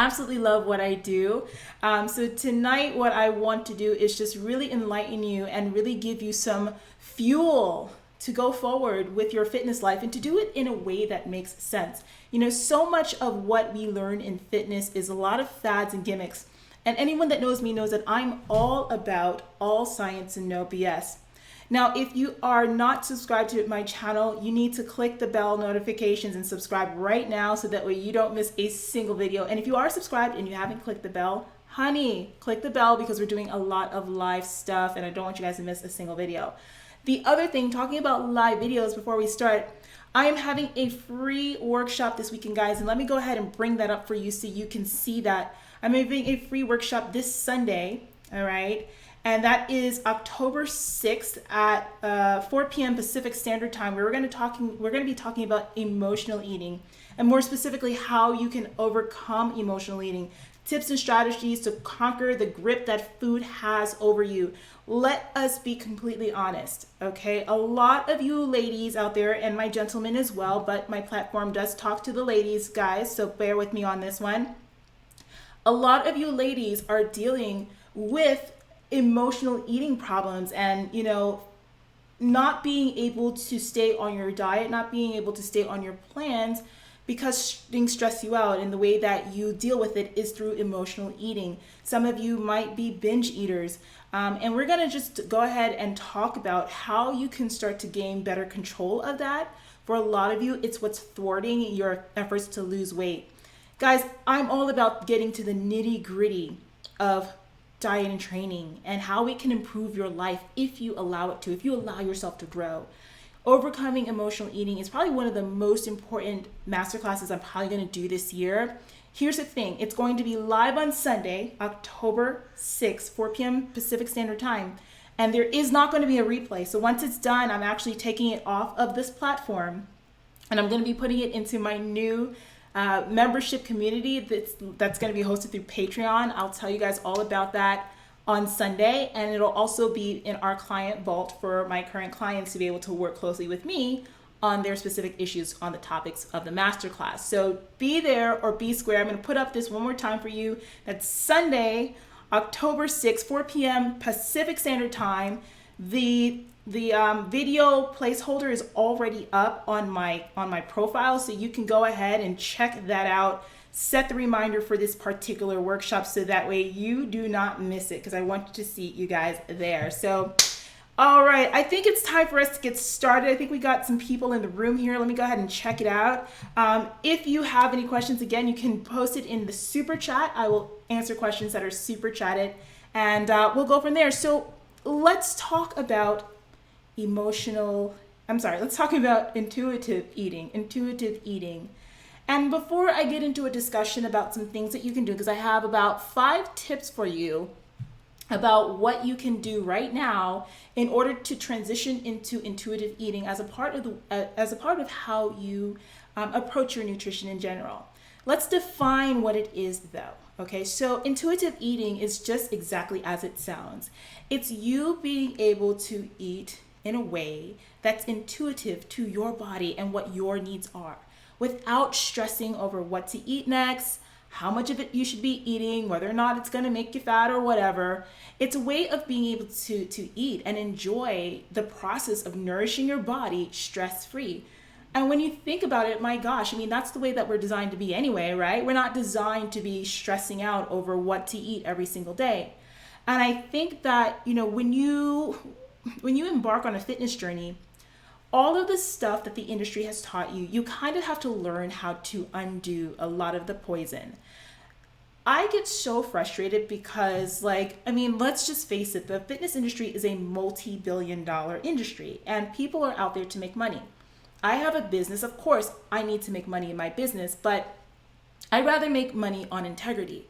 Absolutely love what I do. So tonight, what I want to do is just really enlighten you and really give you some fuel to go forward with your fitness life and to do it in a way that makes sense. So much of what we learn in fitness is a lot of fads and gimmicks. And anyone that knows me knows that I'm all about all science and no BS. Now, if you are not subscribed to my channel, you need to click the bell notifications and subscribe right now so that way you don't miss a single video. And if you are subscribed and you haven't clicked the bell, honey, click the bell because we're doing a lot of live stuff and I don't want you guys to miss a single video. The other thing, talking about live videos before we start, I am having a free workshop this weekend, guys, and let me go ahead and bring that up for you so you can see that. I'm having a free workshop this Sunday, all right? And that is October 6th at 4 p.m. Pacific Standard Time, where we're going to be talking about emotional eating, and more specifically, how you can overcome emotional eating, tips and strategies to conquer the grip that food has over you. Let us be completely honest, okay? A lot of you ladies out there, and my gentlemen as well, but my platform does talk to the ladies, guys, so bear with me on this one. A lot of you ladies are dealing with emotional eating problems and not being able to stay on your diet, not being able to stay on your plans because things stress you out, and the way that you deal with it is through emotional eating. Some of you might be binge eaters, and we're going to just go ahead and talk about how you can start to gain better control of that. For a lot of you, it's what's thwarting your efforts to lose weight. Guys, I'm all about getting to the nitty gritty of diet and training and how it can improve your life if you allow it to, if you allow yourself to grow. Overcoming emotional eating is probably one of the most important masterclasses I'm probably going to do this year. Here's the thing, it's going to be live on Sunday, October 6th, 4 p.m. Pacific Standard Time, and there is not going to be a replay. So once it's done, I'm actually taking it off of this platform and I'm going to be putting it into my new membership community that's going to be hosted through Patreon. I'll tell you guys all about that on Sunday, and it'll also be in our client vault for my current clients to be able to work closely with me on their specific issues on the topics of the masterclass. So be there or be square. I'm going to put up this one more time for you. That's Sunday, October 6th, 4 p.m. Pacific Standard Time. The video placeholder is already up on my profile, so you can go ahead and check that out. Set the reminder for this particular workshop so that way you do not miss it, because I want to see you guys there. So, all right, I think it's time for us to get started. I think we got some people in the room here. Let me go ahead and check it out. If you have any questions, again, you can post it in the super chat. I will answer questions that are super chatted, and we'll go from there. So let's talk about let's talk about intuitive eating. And before I get into a discussion about some things that you can do, because I have about 5 tips for you about what you can do right now in order to transition into intuitive eating as a part of how you approach your nutrition in general. Let's define what it is though. Okay, so intuitive eating is just exactly as it sounds. It's you being able to eat in a way that's intuitive to your body and what your needs are, without stressing over what to eat next, how much of it you should be eating, whether or not it's going to make you fat or whatever. It's a way of being able to eat and enjoy the process of nourishing your body stress-free. And when you think about it, my gosh, I mean, that's the way that we're designed to be anyway, right? We're not designed to be stressing out over what to eat every single day. And I think that, when you embark on a fitness journey, all of the stuff that the industry has taught you, you kind of have to learn how to undo a lot of the poison. I get so frustrated because, let's just face it, the fitness industry is a multi-billion-dollar industry and people are out there to make money. I have a business, of course, I need to make money in my business, but I'd rather make money on integrity.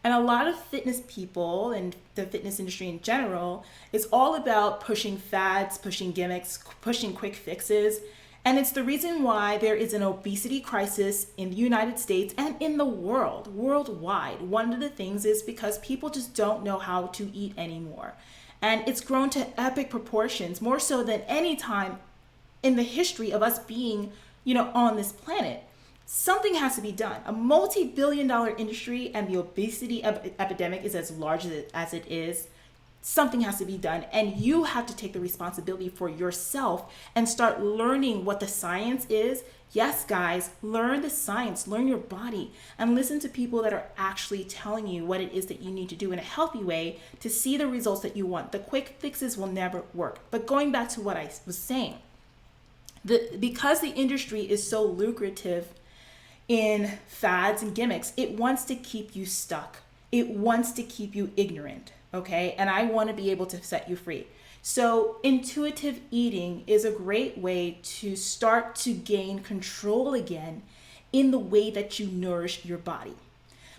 And a lot of fitness people and the fitness industry in general is all about pushing fads, pushing gimmicks, pushing quick fixes. And it's the reason why there is an obesity crisis in the United States and in the world, worldwide. One of the things is because people just don't know how to eat anymore. And it's grown to epic proportions, more so than any time in the history of us being, on this planet. something has to be done. A multi-billion-dollar industry, and the obesity epidemic is as large as it is. Something has to be done, and you have to take the responsibility for yourself and start learning what the science is. Yes, guys, learn the science, learn your body, and listen to people that are actually telling you what it is that you need to do in a healthy way to see the results that you want. The quick fixes will never work. But going back to what I was saying, because the industry is so lucrative in fads and gimmicks, it wants to keep you stuck. It wants to keep you ignorant. Okay, and I want to be able to set you free. So intuitive eating is a great way to start to gain control again in the way that you nourish your body.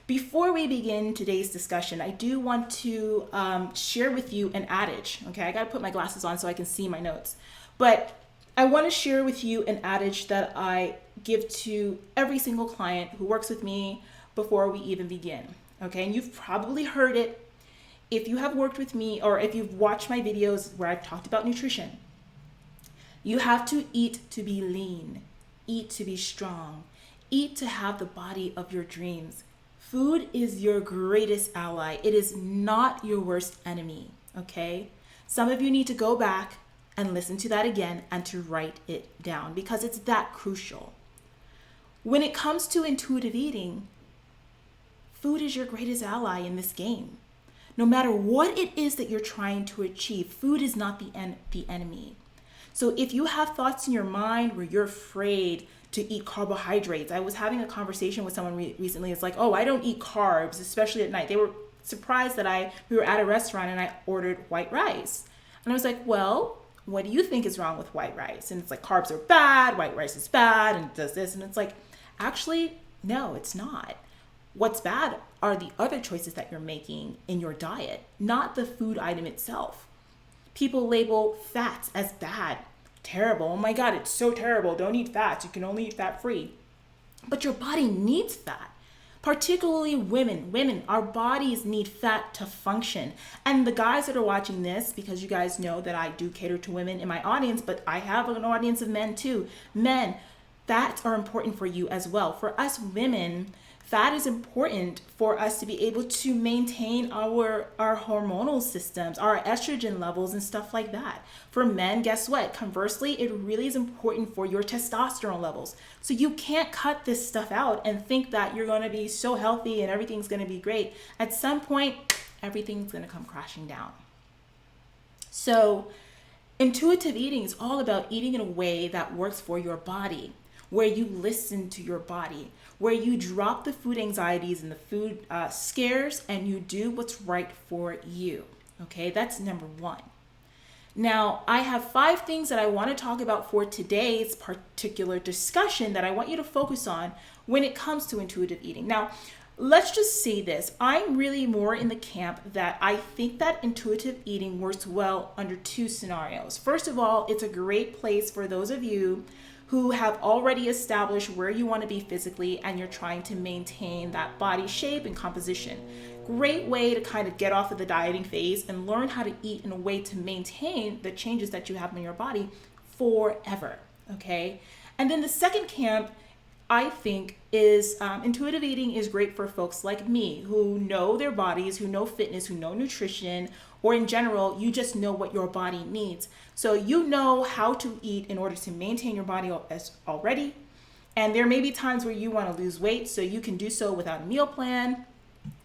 Before we begin today's discussion, I do want to share with you an adage. Okay, I got to put my glasses on so I can see my notes. But I want to share with you an adage that I give to every single client who works with me before we even begin. Okay, and you've probably heard it. If you have worked with me or if you've watched my videos where I've talked about nutrition, you have to eat to be lean, eat to be strong, eat to have the body of your dreams. Food is your greatest ally. It is not your worst enemy, okay? Some of you need to go back and listen to that again and to write it down because it's that crucial. When it comes to intuitive eating, food is your greatest ally in this game. No matter what it is that you're trying to achieve, food is not the enemy. So if you have thoughts in your mind where you're afraid to eat carbohydrates, I was having a conversation with someone recently. It's like, oh, I don't eat carbs, especially at night. They were surprised that we were at a restaurant and I ordered white rice. And I was like, well, what do you think is wrong with white rice? And it's like, carbs are bad, white rice is bad, and it does this. And it's like, actually, no, it's not. What's bad are the other choices that you're making in your diet, not the food item itself. People label fats as bad, terrible. Oh my God, it's so terrible. Don't eat fats. You can only eat fat free. But your body needs fat, particularly women. Women, our bodies need fat to function. And the guys that are watching this, because you guys know that I do cater to women in my audience, but I have an audience of men too. Men, fats are important for you as well. For us women, fat is important for us to be able to maintain our hormonal systems, our estrogen levels and stuff like that. For men, guess what? Conversely, it really is important for your testosterone levels. So you can't cut this stuff out and think that you're going to be so healthy and everything's going to be great. At some point, everything's going to come crashing down. So intuitive eating is all about eating in a way that works for your body, where you listen to your body, where you drop the food anxieties and the food scares and you do what's right for you. Okay, that's number one. Now, I have 5 things that I want to talk about for today's particular discussion that I want you to focus on when it comes to intuitive eating. Now, let's just say this. I'm really more in the camp that I think that intuitive eating works well under 2 scenarios. First of all, it's a great place for those of you who have already established where you want to be physically and you're trying to maintain that body shape and composition. Great way to kind of get off of the dieting phase and learn how to eat in a way to maintain the changes that you have in your body forever, okay? And then the second camp, I think, is intuitive eating is great for folks like me who know their bodies, who know fitness, who know nutrition, or in general, you just know what your body needs. So you know how to eat in order to maintain your body already. And there may be times where you want to lose weight, so you can do so without a meal plan,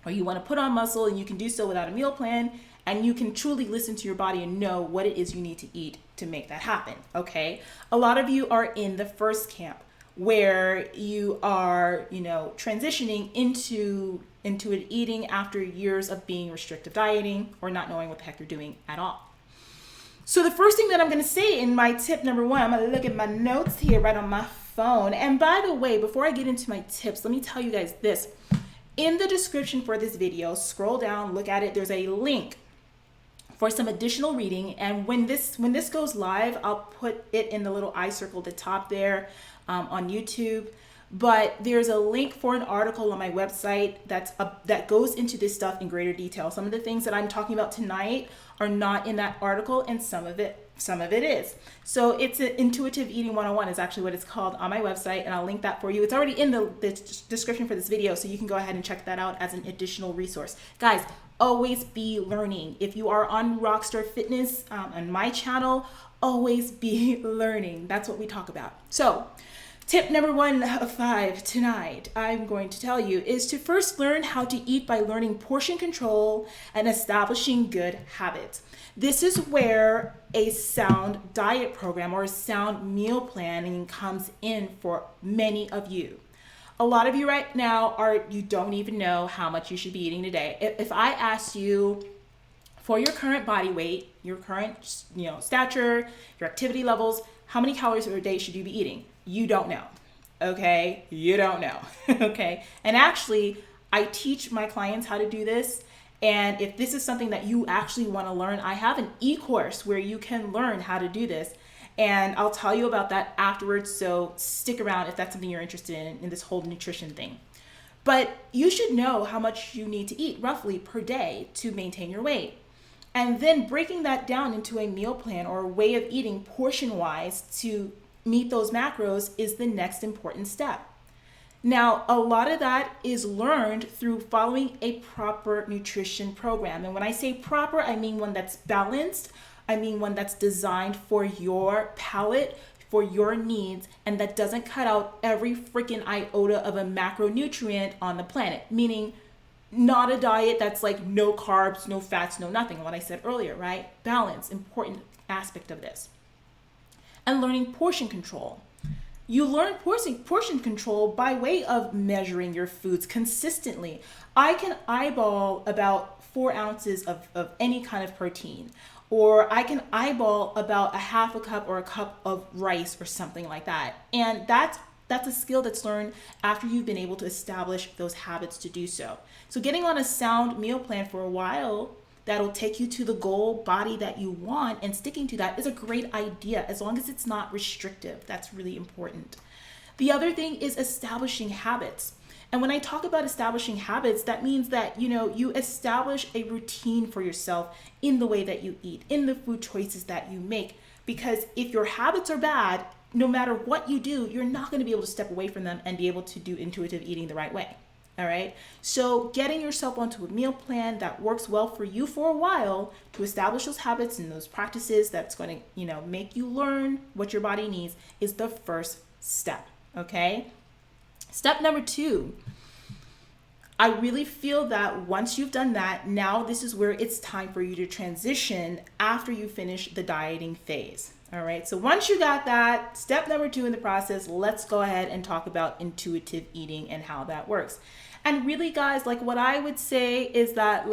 or you want to put on muscle and you can do so without a meal plan, and you can truly listen to your body and know what it is you need to eat to make that happen, okay? A lot of you are in the first camp where you are, transitioning into intuitive eating after years of being restrictive dieting or not knowing what the heck you're doing at all. So the first thing that I'm going to say in my tip number 1, I'm going to look at my notes here right on my phone. And by the way, before I get into my tips, let me tell you guys this. In the description for this video, scroll down, look at it. There's a link for some additional reading. And when this goes live, I'll put it in the little eye circle at the top there on YouTube. But there's a link for an article on my website that goes into this stuff in greater detail. Some of the things that I'm talking about tonight are not in that article, and some of it Some of it is. So it's an intuitive eating 101 is actually what it's called on my website, and I'll link that for you. It's already in the description for this video, so you can go ahead and check that out as an additional resource. Guys, always be learning. If you are on Rockstar Fitness on my channel, always be learning. That's what we talk about. So tip number 1 of 5 tonight, I'm going to tell you, is to first learn how to eat by learning portion control and establishing good habits. This is where a sound diet program or a sound meal planning comes in for many of you. A lot of you right now you don't even know how much you should be eating today. If I asked you for your current body weight, your current stature, your activity levels, how many calories per day should you be eating? You don't know. Okay? You don't know. Okay? And actually, I teach my clients how to do this. And if this is something that you actually want to learn, I have an e-course where you can learn how to do this. And I'll tell you about that afterwards. So stick around if that's something you're interested in this whole nutrition thing. But you should know how much you need to eat roughly per day to maintain your weight. And then breaking that down into a meal plan or a way of eating portion-wise to meet those macros is the next important step. Now, a lot of that is learned through following a proper nutrition program. And when I say proper, I mean one that's balanced. I mean one that's designed for your palate, for your needs, and that doesn't cut out every freaking iota of a macronutrient on the planet. Meaning not a diet that's like no carbs, no fats, no nothing. What I said earlier, right? Balance, important aspect of this. And learning portion control. You learn portion control by way of measuring your foods consistently. I can eyeball about 4 ounces of any kind of protein, or I can eyeball about a half a cup or a cup of rice or something like that. And that's a skill that's learned after you've been able to establish those habits to do so. So getting on a sound meal plan for a while that'll take you to the goal body that you want and sticking to that is a great idea as long as it's not restrictive. That's really important. The other thing is establishing habits. And when I talk about establishing habits, that means that, you establish a routine for yourself in the way that you eat, in the food choices that you make. Because if your habits are bad, no matter what you do, you're not going to be able to step away from them and be able to do intuitive eating the right way. All right. So getting yourself onto a meal plan that works well for you for a while to establish those habits and those practices that's going to, make you learn what your body needs is the first step. Okay. Step number 2. I really feel that once you've done that, now this is where it's time for you to transition after you finish the dieting phase. All right. So once you got that, step number 2 in the process, let's go ahead and talk about intuitive eating and how that works. And really, guys, what I would say is that,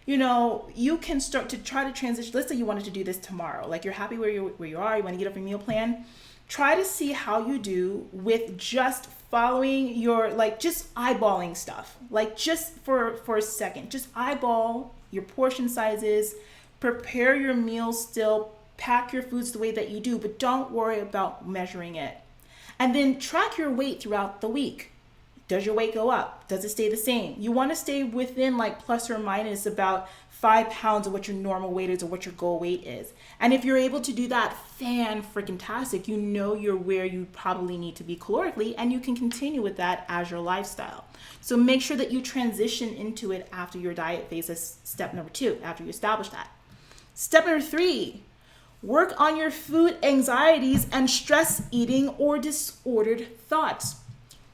you can start to try to transition. Let's say you wanted to do this tomorrow. You're happy where you are. You want to get up your meal plan. Try to see how you do with just following your, just eyeballing stuff. Just for a second, just eyeball your portion sizes, prepare your meals still, pack your foods the way that you do, but don't worry about measuring it. And then track your weight throughout the week. Does your weight go up? Does it stay the same? You want to stay within plus or minus about 5 pounds of what your normal weight is or what your goal weight is. And if you're able to do that, fan-freaking-tastic. You're where you probably need to be calorically, and you can continue with that as your lifestyle. So make sure that you transition into it after your diet phase as step number 2, after you establish that. Step number 3, work on your food anxieties and stress eating or disordered thoughts.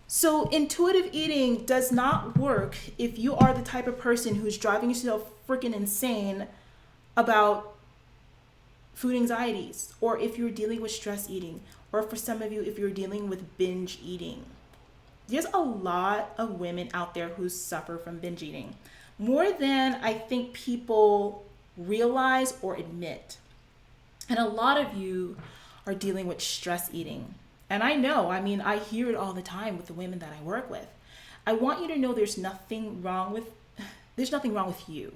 So intuitive eating does not work if you are the type of person who's driving yourself freaking insane about food anxieties, or if you're dealing with stress eating, or for some of you, if you're dealing with binge eating. There's a lot of women out there who suffer from binge eating, more than I think people realize or admit. And a lot of you are dealing with stress eating. And I know, I hear it all the time with the women that I work with. I want you to know there's nothing wrong with you,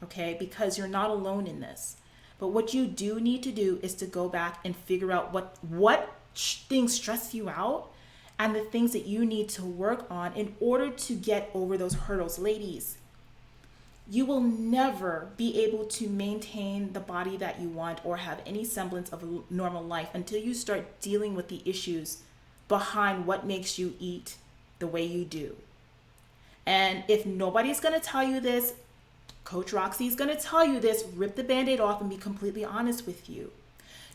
okay? Because you're not alone in this. But what you do need to do is to go back and figure out what things stress you out and the things that you need to work on in order to get over those hurdles. Ladies, you will never be able to maintain the body that you want or have any semblance of a normal life until you start dealing with the issues behind what makes you eat the way you do. And if nobody's going to tell you this, Coach Roxy is going to tell you this, rip the Band-Aid off and be completely honest with you.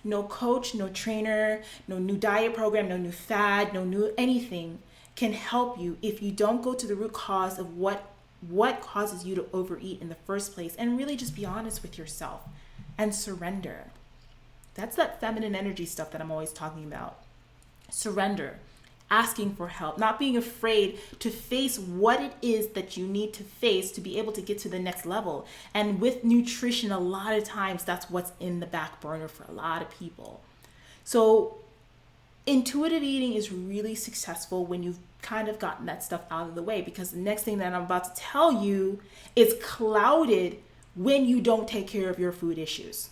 No coach, no trainer, no new diet program, no new fad, no new anything can help you if you don't go to the root cause of what causes you to overeat in the first place, and really just be honest with yourself and surrender. That's that feminine energy stuff that I'm always talking about. Surrender, asking for help, not being afraid to face what it is that you need to face to be able to get to the next level. And with nutrition, a lot of times that's what's in the back burner for a lot of people. So intuitive eating is really successful when you've kind of gotten that stuff out of the way, because the next thing that I'm about to tell you is clouded when you don't take care of your food issues.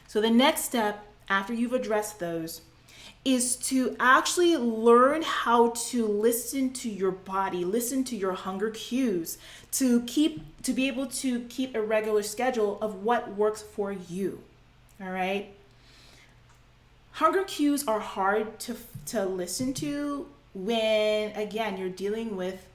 So the next step after you've addressed those is to actually learn how to listen to your body, listen to your hunger cues, to be able to keep a regular schedule of what works for you. All right. Hunger cues are hard to listen to when, again, you're dealing with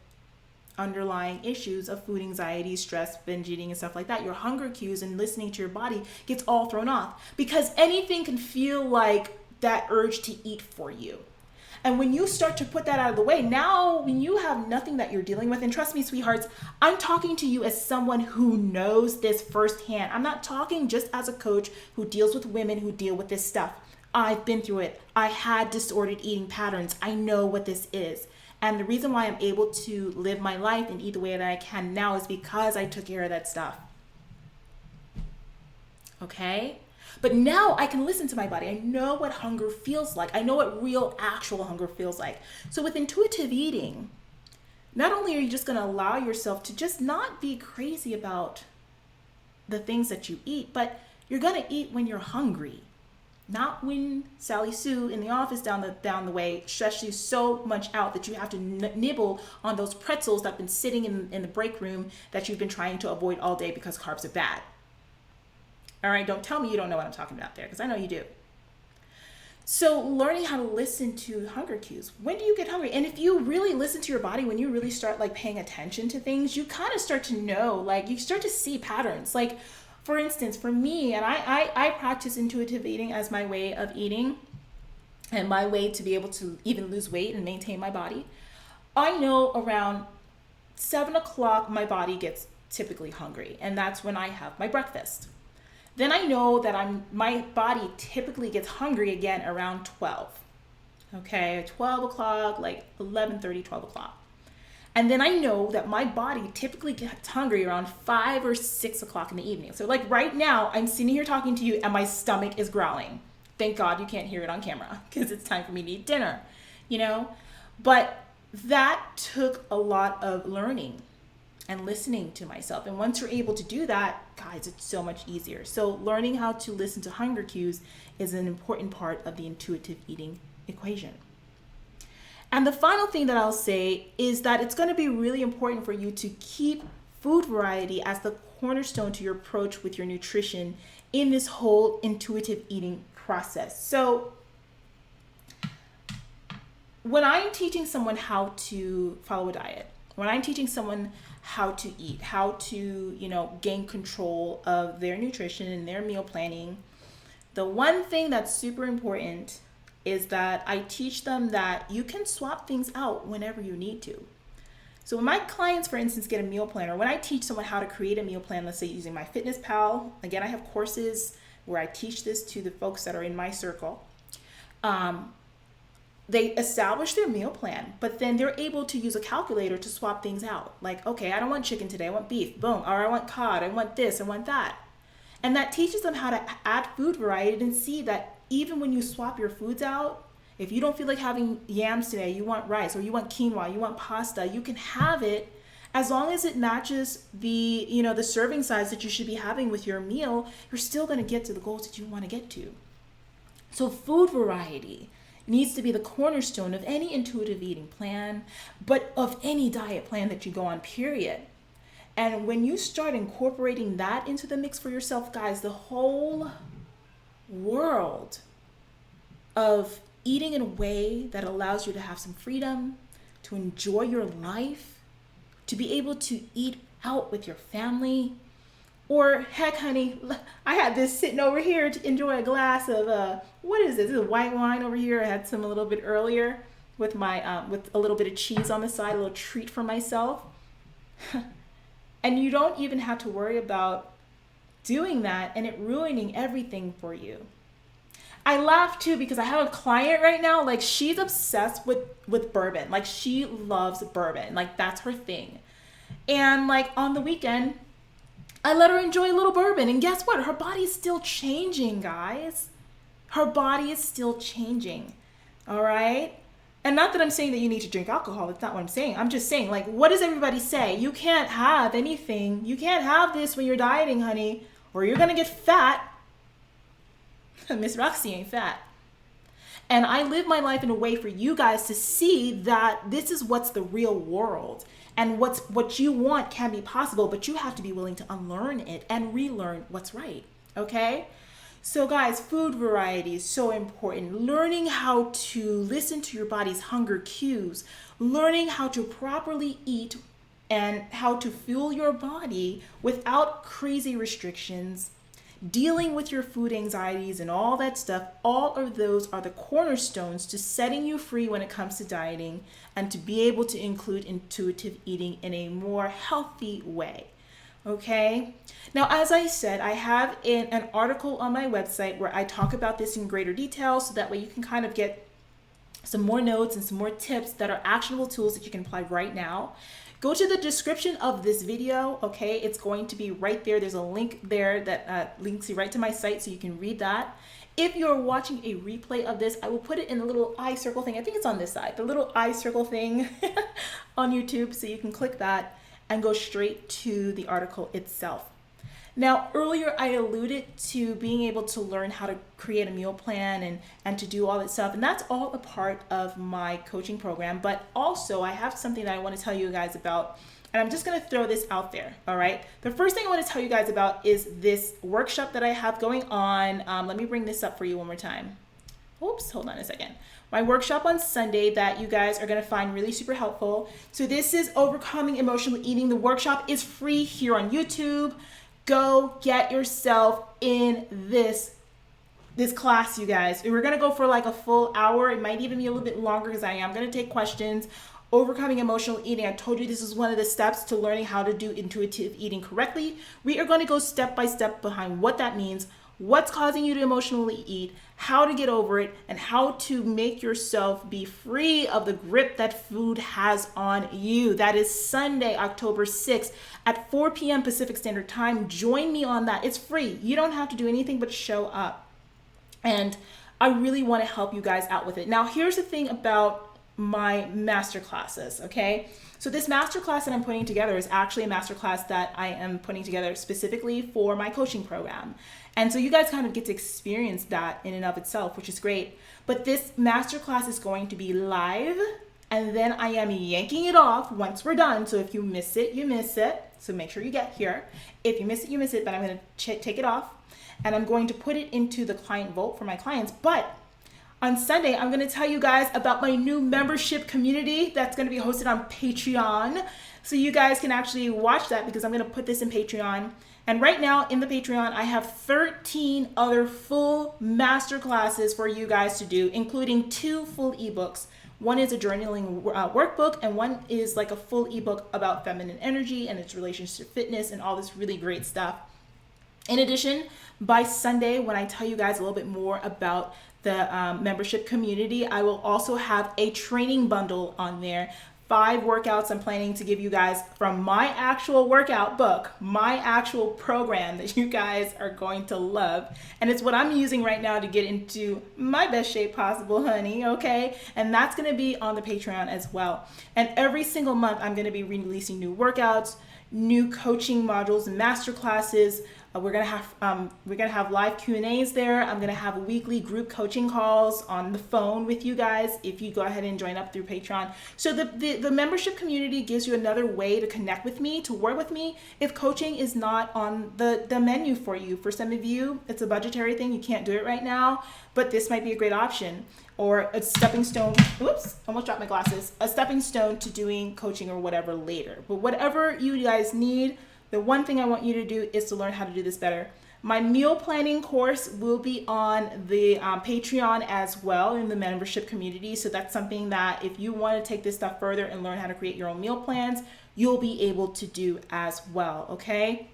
underlying issues of food anxiety, stress, binge eating, and stuff like that. Your hunger cues and listening to your body gets all thrown off, because anything can feel like that urge to eat for you. And when you start to put that out of the way, now when you have nothing that you're dealing with, and trust me, sweethearts, I'm talking to you as someone who knows this firsthand. I'm not talking just as a coach who deals with women who deal with this stuff. I've been through it. I had disordered eating patterns. I know what this is. And the reason why I'm able to live my life and eat the way that I can now is because I took care of that stuff. Okay? But now I can listen to my body. I know what hunger feels like. I know what real, actual hunger feels like. So with intuitive eating, not only are you just going to allow yourself to just not be crazy about the things that you eat, but you're going to eat when you're hungry. Not when Sally Sue in the office down the way stresses you so much out that you have to nibble on those pretzels that have been sitting in the break room that you've been trying to avoid all day because carbs are bad. All right, don't tell me you don't know what I'm talking about there, because I know you do. So learning how to listen to hunger cues. When do you get hungry? And if you really listen to your body, when you really start like paying attention to things, you kind of start to know, like you start to see patterns. Like, for instance, for me, and I practice intuitive eating as my way of eating and my way to be able to even lose weight and maintain my body. I know around 7 o'clock, my body gets typically hungry, and that's when I have my breakfast. Then I know that my body typically gets hungry again around 12. Okay, 12 o'clock, like 11:30, 12 o'clock. And then I know that my body typically gets hungry around 5 or 6 o'clock in the evening. So like right now, I'm sitting here talking to you and my stomach is growling. Thank God you can't hear it on camera, because it's time for me to eat dinner, you know? But that took a lot of learning and listening to myself. And once you're able to do that, guys, it's so much easier. So learning how to listen to hunger cues is an important part of the intuitive eating equation. And the final thing that I'll say is that it's going to be really important for you to keep food variety as the cornerstone to your approach with your nutrition in this whole intuitive eating process. So when I'm teaching someone how to follow a diet, when I'm teaching someone how to eat, how to, gain control of their nutrition and their meal planning, the one thing that's super important is that I teach them that you can swap things out whenever you need to. So when my clients, for instance, get a meal plan, or when I teach someone how to create a meal plan, let's say using my Fitness Pal, again, I have courses where I teach this to the folks that are in my circle. They establish their meal plan, but then they're able to use a calculator to swap things out. Like, okay, I don't want chicken today, I want beef, boom. Or I want cod, I want this, I want that. And that teaches them how to add food variety and see that even when you swap your foods out, if you don't feel like having yams today, you want rice, or you want quinoa, you want pasta, you can have it as long as it matches the serving size that you should be having with your meal. You're still going to get to the goals that you want to get to. So food variety needs to be the cornerstone of any intuitive eating plan, but of any diet plan that you go on, period. And when you start incorporating that into the mix for yourself, guys, the whole world of eating in a way that allows you to have some freedom, to enjoy your life, to be able to eat out with your family, or heck, honey, I had this sitting over here to enjoy a glass of, what is this? This is white wine over here. I had some a little bit earlier with my, with a little bit of cheese on the side, a little treat for myself. And you don't even have to worry about doing that and it ruining everything for you. I laugh too because I have a client right now, like she's obsessed with bourbon. Like she loves bourbon. Like that's her thing. And like on the weekend, I let her enjoy a little bourbon. And guess what? Her body is still changing, guys. Her body is still changing. All right? And not that I'm saying that you need to drink alcohol. That's not what I'm saying. I'm just saying, like, what does everybody say? You can't have anything. You can't have this when you're dieting, honey, or you're going to get fat. Miss Roxy ain't fat. And I live my life in a way for you guys to see that this is what's the real world. And what you want can be possible, but you have to be willing to unlearn it and relearn what's right. Okay? So guys, food variety is so important. Learning how to listen to your body's hunger cues, learning how to properly eat and how to fuel your body without crazy restrictions, dealing with your food anxieties and all that stuff, all of those are the cornerstones to setting you free when it comes to dieting and to be able to include intuitive eating in a more healthy way. Okay. Now, as I said, I have an article on my website where I talk about this in greater detail so that way you can kind of get some more notes and some more tips that are actionable tools that you can apply right now. Go to the description of this video, okay? It's going to be right there. There's a link there that links you right to my site so you can read that. If you're watching a replay of this, I will put it in the little eye circle thing. I think it's on this side, the little eye circle thing on YouTube, so you can click that and go straight to the article itself. Now, earlier I alluded to being able to learn how to create a meal plan and to do all that stuff. And that's all a part of my coaching program. But also I have something that I want to tell you guys about. And I'm just going to throw this out there. All right. The first thing I want to tell you guys about is this workshop that I have going on. Let me bring this up for you one more time. Oops, hold on a second. My workshop on Sunday that you guys are going to find really super helpful. So this is Overcoming Emotional Eating. The workshop is free here on YouTube. Go get yourself in this class, you guys. We're going to go for like a full hour. It might even be a little bit longer because I am going to take questions. Overcoming Emotional Eating. I told you this is one of the steps to learning how to do intuitive eating correctly. We are going to go step by step behind what that means, what's causing you to emotionally eat, how to get over it, and how to make yourself be free of the grip that food has on you. That is Sunday, October 6th at 4 p.m. Pacific Standard Time. Join me on that. It's free. You don't have to do anything but show up. And I really want to help you guys out with it. Now, here's the thing about my master classes, okay? So this master class that I'm putting together is actually a master class that I am putting together specifically for my coaching program. And so you guys kind of get to experience that in and of itself, which is great. But this master class is going to be live, and then I am yanking it off once we're done. So if you miss it, you miss it. So make sure you get here. If you miss it, you miss it, but I'm going to take it off, and I'm going to put it into the client vault for my clients. But on Sunday, I'm going to tell you guys about my new membership community that's going to be hosted on Patreon. So you guys can actually watch that because I'm going to put this in Patreon. And right now in the Patreon, I have 13 other full master classes for you guys to do, including 2 full ebooks. One is a journaling workbook, and one is like a full ebook about feminine energy and its relationship to fitness and all this really great stuff. In addition, by Sunday, when I tell you guys a little bit more about the membership community, I will also have a training bundle on there. 5 workouts I'm planning to give you guys from my actual workout book, my actual program that you guys are going to love. And it's what I'm using right now to get into my best shape possible, honey, okay? And that's going to be on the Patreon as well. And every single month, I'm going to be releasing new workouts, new coaching modules and master classes, We're gonna have live Q&As there. I'm gonna have weekly group coaching calls on the phone with you guys if you go ahead and join up through Patreon. So the membership community gives you another way to connect with me, to work with me if coaching is not on the menu for you. For some of you, it's a budgetary thing. You can't do it right now, but this might be a great option, or a stepping stone. Oops, almost dropped my glasses. A stepping stone to doing coaching or whatever later. But whatever you guys need, the one thing I want you to do is to learn how to do this better. My meal planning course will be on the Patreon as well in the membership community. So that's something that if you want to take this stuff further and learn how to create your own meal plans, you'll be able to do as well, okay?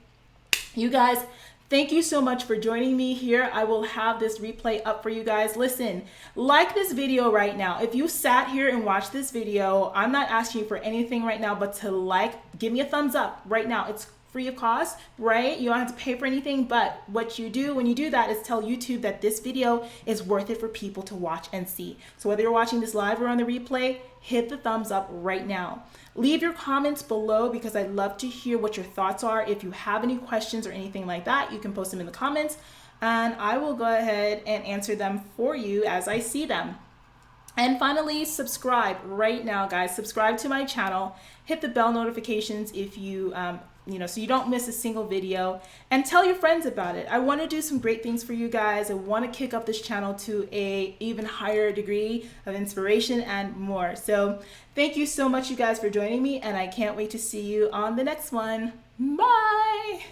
You guys, thank you so much for joining me here. I will have this replay up for you guys. Listen, like this video right now. If you sat here and watched this video, I'm not asking you for anything right now but to give me a thumbs up right now. It's free of cost, right? You don't have to pay for anything, but what you do when you do that is tell YouTube that this video is worth it for people to watch and see. So whether you're watching this live or on the replay, hit the thumbs up right now. Leave your comments below because I'd love to hear what your thoughts are. If you have any questions or anything like that, you can post them in the comments and I will go ahead and answer them for you as I see them. And finally, subscribe right now, guys. Subscribe to my channel. Hit the bell notifications if you so you don't miss a single video, and tell your friends about it. I want to do some great things for you guys. I want to kick up this channel to a even higher degree of inspiration and more. So thank you so much, you guys, for joining me, and I can't wait to see you on the next one. Bye.